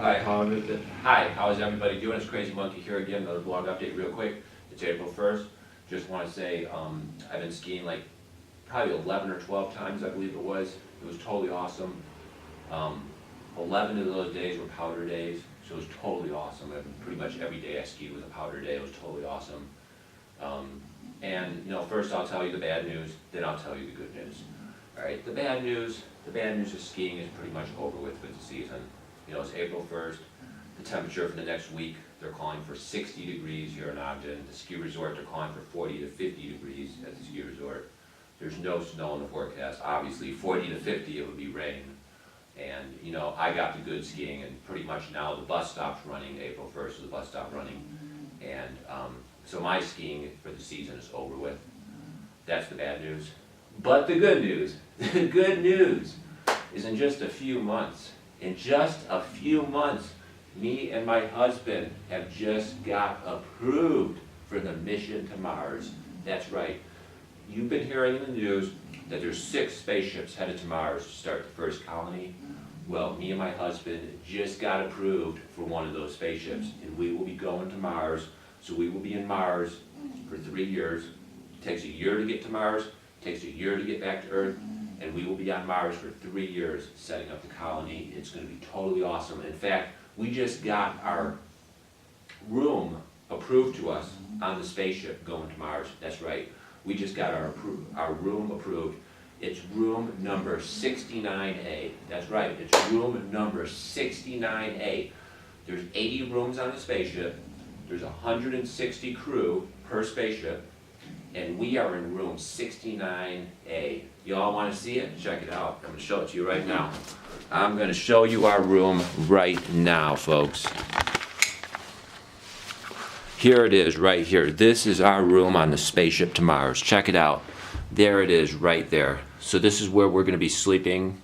Hi, how is everybody doing? It's Crazy Monkey here again, another vlog update real quick. It's April 1st. Just want to say I've been skiing like probably 11 or 12 times, I believe it was. It was totally awesome. 11 of those days were powder days, so it was totally awesome. Pretty much every day I skied was a powder day. It was totally awesome. And you know, first I'll tell you the bad news, then I'll tell you the good news. All right, the bad news is skiing is pretty much over with the season. You know, it's April 1st. The temperature for the next week, they're calling for 60 degrees here in Ogden. The ski resort, they're calling for 40 to 50 degrees at the ski resort. There's no snow in the forecast. Obviously, 40 to 50, it would be rain. And, you know, I got the good skiing, and pretty much now the bus stops running. April 1st, so the bus stopped running. And so my skiing for the season is over with. That's the bad news. But the good news is in just a few months, me and my husband have just got approved for the mission to Mars. That's right. You've been hearing in the news that there's 6 spaceships headed to Mars to start the first colony. Well, me and my husband just got approved for one of those spaceships, and we will be going to Mars. So we will be in Mars for 3 years. It takes a year to get to Mars, it takes a year to get back to Earth, and we will be on Mars for 3 years setting up the colony. It's going to be totally awesome. In fact, we just got our room approved to us on the spaceship going to Mars. That's right. We just got our room approved. It's room number 69A. That's right. It's room number 69A. There's 80 rooms on the spaceship. There's 160 crew per spaceship. And we are in room 69A. Y'all want to see it? Check it out. I'm going to show it to you right now. I'm going to show you our room right now, folks. Here it is, right here. This is our room on the spaceship to Mars. Check it out. There it is, right there. So this is where we're going to be sleeping.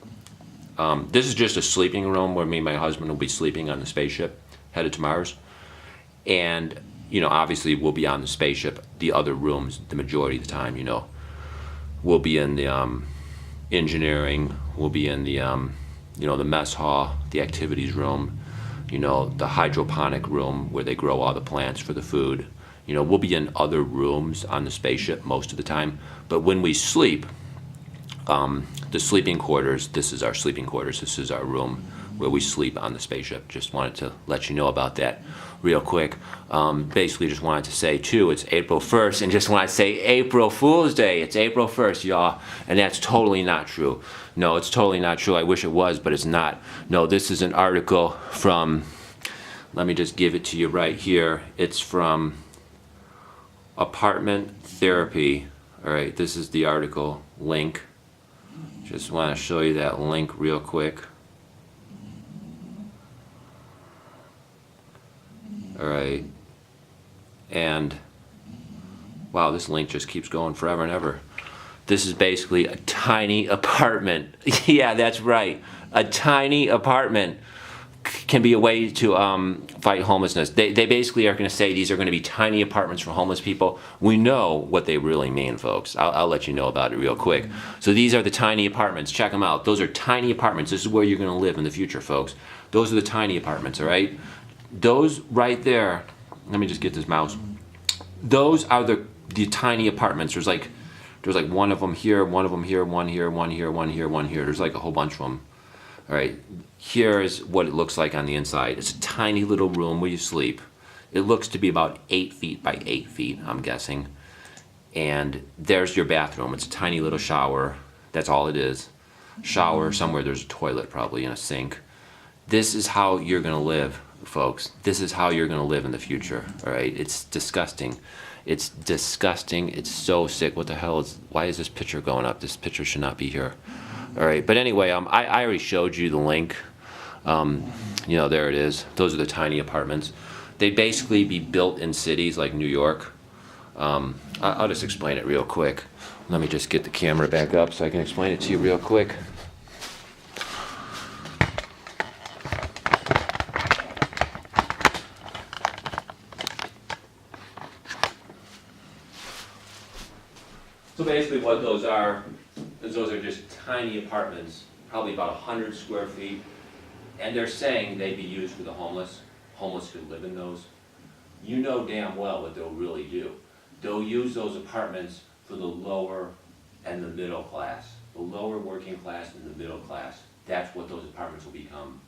This is just a sleeping room where me and my husband will be sleeping on the spaceship headed to Mars. And you know, obviously we'll be on the spaceship. The other rooms, the majority of the time, you know, we'll be in the engineering, we'll be in the, you know, the mess hall, the activities room, you know, the hydroponic room where they grow all the plants for the food. You know, we'll be in other rooms on the spaceship most of the time. But when we sleep, the sleeping quarters, this is our sleeping quarters, this is our room where we sleep on the spaceship. Just wanted to let you know about that real quick. Basically just wanted to say too, it's April 1st, and just want to say April Fool's Day. It's April 1st, y'all, and that's totally not true. No, it's totally not true. I wish it was, but it's not. No, this is an article from, let me just give it to you right here. It's from Apartment Therapy. All right, this is the article link. Just want to show you that link real quick. All right, and wow, this link just keeps going forever and ever. This is basically a tiny apartment. Yeah, that's right. A tiny apartment can be a way to fight homelessness. They basically are going to say these are going to be tiny apartments for homeless people. We know what they really mean, folks. I'll let you know about it real quick. So these are the tiny apartments. Check them out. Those are tiny apartments. This is where you're going to live in the future, folks. Those are the tiny apartments, all right? Those right there, let me just get this mouse. Those are the tiny apartments. There's like one of them here, one of them here, one here, one here, one here, one here. There's like a whole bunch of them. All right, here is what it looks like on the inside. It's a tiny little room where you sleep. It looks to be about 8 feet by 8 feet, I'm guessing. And there's your bathroom. It's a tiny little shower. That's all it is. Shower, somewhere there's a toilet probably and a sink. This is how you're gonna live, folks. This is how you're gonna live in the future, all right? It's disgusting. It's disgusting. It's so sick. What the hell is, why is this picture going up? This picture should not be here. All right, but anyway, I already showed you the link. You know, there it is. Those are the tiny apartments. They basically be built in cities like New York. I'll just explain it real quick. Let me just get the camera back up so I can explain it to you real quick. So basically what those are is those are just tiny apartments, probably about 100 square feet and they're saying they'd be used for the homeless. Homeless could live in those. You know damn well what they'll really do. They'll use those apartments for the lower and the middle class. The lower working class and the middle class. That's what those apartments will become.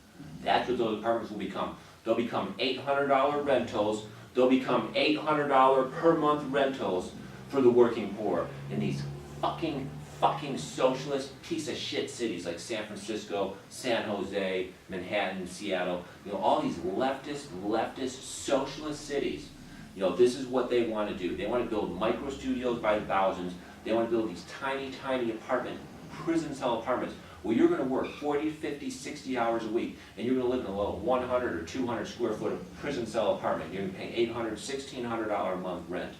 That's what those apartments will become. They'll become $800 rentals. They'll become $800 per month rentals for the working poor in these fucking socialist piece of shit cities like San Francisco, San Jose, Manhattan, Seattle. You know, all these leftist socialist cities. You know, this is what they want to do. They want to build micro studios by the thousands. They want to build these tiny apartment, prison cell apartments where you're going to work 40, 50, 60 hours a week, and you're going to live in a little 100 or 200 square foot prison cell apartment. You're going to pay $800, $1,600 a month rent.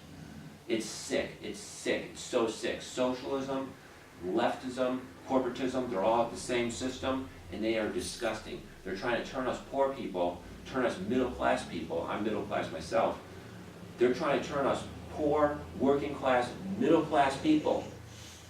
It's sick. It's sick. It's so sick. Socialism, leftism, corporatism, they're all the same system, and they are disgusting. They're trying to turn us poor people, turn us middle class people. I'm middle class myself. They're trying to turn us poor, working class, middle class people.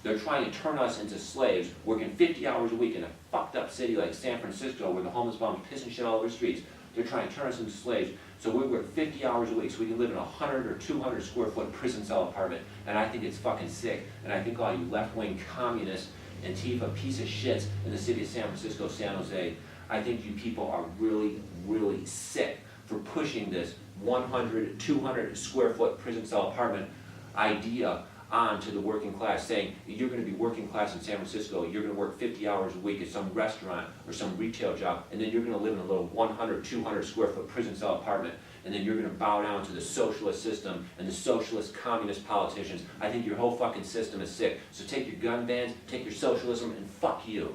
They're trying to turn us into slaves, working 50 hours a week in a fucked up city like San Francisco where the homeless bums pissing shit all over the streets. They're trying to turn us into slaves. So we work 50 hours a week so we can live in a 100 or 200 square foot prison cell apartment. And I think it's fucking sick. And I think all you left-wing communists, Antifa piece of shits in the city of San Francisco, San Jose, I think you people are really, really sick for pushing this 100, 200 square foot prison cell apartment idea on to the working class, saying you're going to be working class in San Francisco, you're going to work 50 hours a week at some restaurant or some retail job, and then you're going to live in a little 100, 200 square foot prison cell apartment, and then you're going to bow down to the socialist system and the socialist communist politicians. I think your whole fucking system is sick. So take your gun bans, take your socialism, and fuck you.